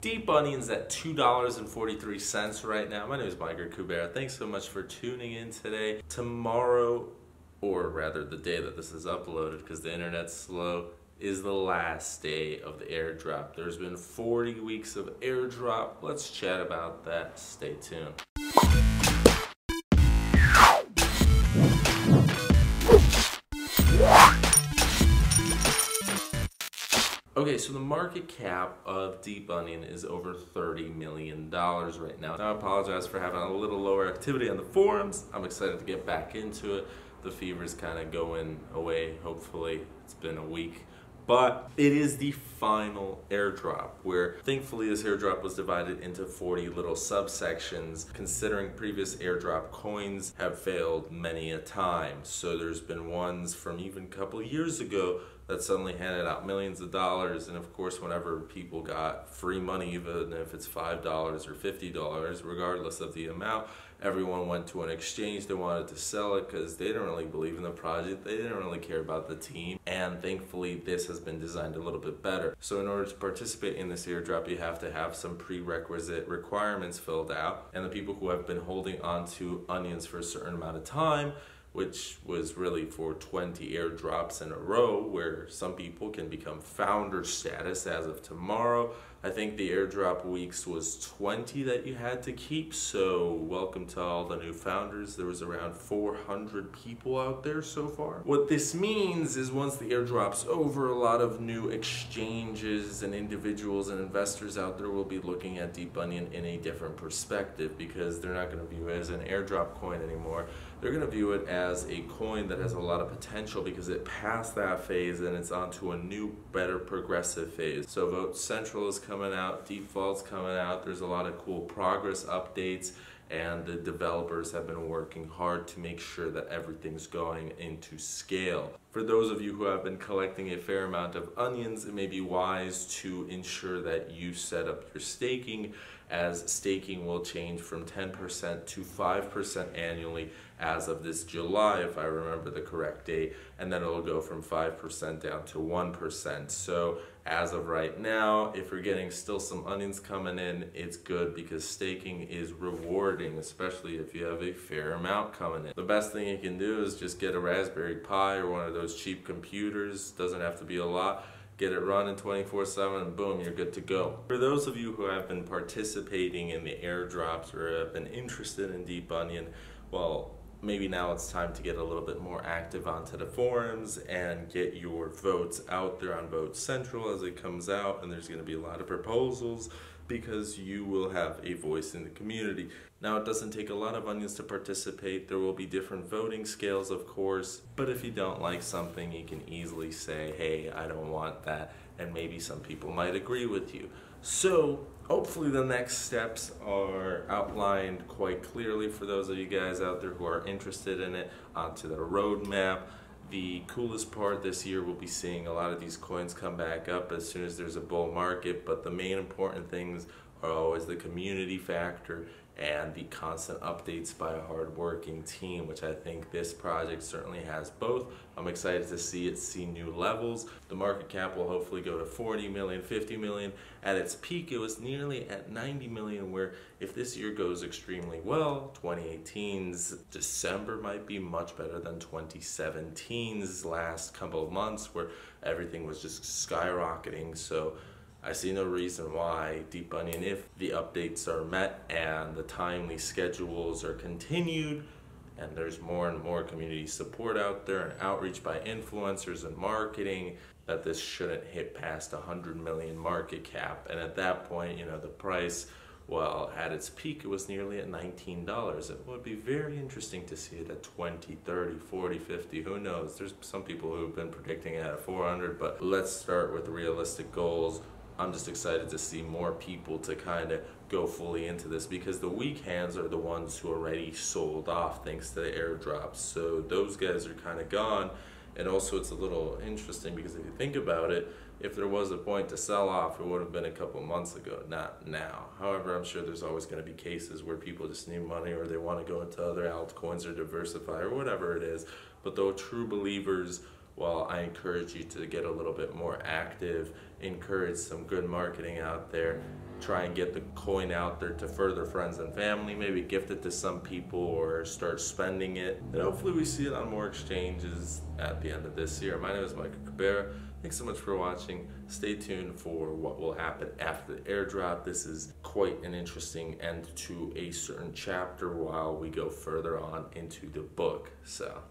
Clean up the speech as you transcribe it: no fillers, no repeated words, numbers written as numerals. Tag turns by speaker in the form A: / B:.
A: DeepOnion's at $2.43 right now. My name is Mike Kubera. Thanks so much for tuning in today. Tomorrow, or rather the day that this is uploaded because the internet's slow, is the last day of the airdrop. There's been 40 weeks of airdrop. Let's chat about that. Stay tuned. Okay, so the market cap of DeepOnion is over $30 million right now. Now I apologize for having a little lower activity on the forums. I'm excited to get back into it. The fever's kind of going away, hopefully. It's been a week. But it is the final airdrop, where thankfully this airdrop was divided into 40 little subsections, considering previous airdrop coins have failed many a time. So there's been ones from even a couple of years ago that suddenly handed out millions of dollars, and of course whenever people got free money, even if it's $5 or $50, regardless of the amount, everyone went to an exchange. They wanted to sell it because they didn't really believe in the project, they didn't really care about the team, and thankfully this has been designed a little bit better. So in order to participate in this airdrop, you have to have some prerequisite requirements filled out, and the people who have been holding on to onions for a certain amount of time, which was really for 20 airdrops in a row, where some people can become founder status as of tomorrow. I think the airdrop weeks was 20 that you had to keep, so welcome to all the new founders. There was around 400 people out there so far. What this means is once the airdrop's over, a lot of new exchanges and individuals and investors out there will be looking at DeepOnion in a different perspective, because they're not going to view it as an airdrop coin anymore. They're going to view it as a coin that has a lot of potential because it passed that phase and it's onto a new, better progressive phase. So Vote Central is coming out, Default's coming out, there's a lot of cool progress updates, and the developers have been working hard to make sure that everything's going into scale. For those of you who have been collecting a fair amount of onions, it may be wise to ensure that you set up your staking, as staking will change from 10% to 5% annually as of this July, if I remember the correct date, and then it'll go from 5% down to 1%. So as of right now, if you're getting still some onions coming in, it's good because staking is rewarding, especially if you have a fair amount coming in. The best thing you can do is just get a Raspberry Pi or one of those cheap computers. Doesn't have to be a lot. Get it running 24/7 and boom, you're good to go. For those of you who have been participating in the airdrops or have been interested in DeepOnion, well, maybe now it's time to get a little bit more active onto the forums and get your votes out there on Vote Central as it comes out, and there's going to be a lot of proposals because you will have a voice in the community. Now, it doesn't take a lot of onions to participate. There will be different voting scales, of course, but if you don't like something, you can easily say, hey, I don't want that, and maybe some people might agree with you. So hopefully the next steps are outlined quite clearly for those of you guys out there who are interested in it onto the roadmap. The coolest part this year, we'll be seeing a lot of these coins come back up as soon as there's a bull market, but the main important things are always the community factor and the constant updates by a hard-working team, which I think this project certainly has both. I'm excited to see it see new levels. The market cap will hopefully go to 40 million, 50 million. At its peak, it was nearly at 90 million, where if this year goes extremely well, 2018's December might be much better than 2017's last couple of months, where everything was just skyrocketing. So I see no reason why DeepOnion, if the updates are met and the timely schedules are continued, and there's more and more community support out there and outreach by influencers and marketing, that this shouldn't hit past 100 million market cap. And at that point, you know, the price, well, at its peak, it was nearly at $19. It would be very interesting to see it at 20, 30, 40, 50, who knows? There's some people who have been predicting it at 400, but let's start with realistic goals. I'm just excited to see more people to kind of go fully into this, because the weak hands are the ones who already sold off thanks to the airdrops. So those guys are kind of gone. And also it's a little interesting because if you think about it, if there was a point to sell off, it would have been a couple months ago, not now. However, I'm sure there's always going to be cases where people just need money or they want to go into other altcoins or diversify or whatever it is. But the true believers, well, I encourage you to get a little bit more active, encourage some good marketing out there, try and get the coin out there to further friends and family, maybe gift it to some people or start spending it. And hopefully we see it on more exchanges at the end of this year. My name is Michael Cabrera. Thanks so much for watching. Stay tuned for what will happen after the airdrop. This is quite an interesting end to a certain chapter while we go further on into the book. So.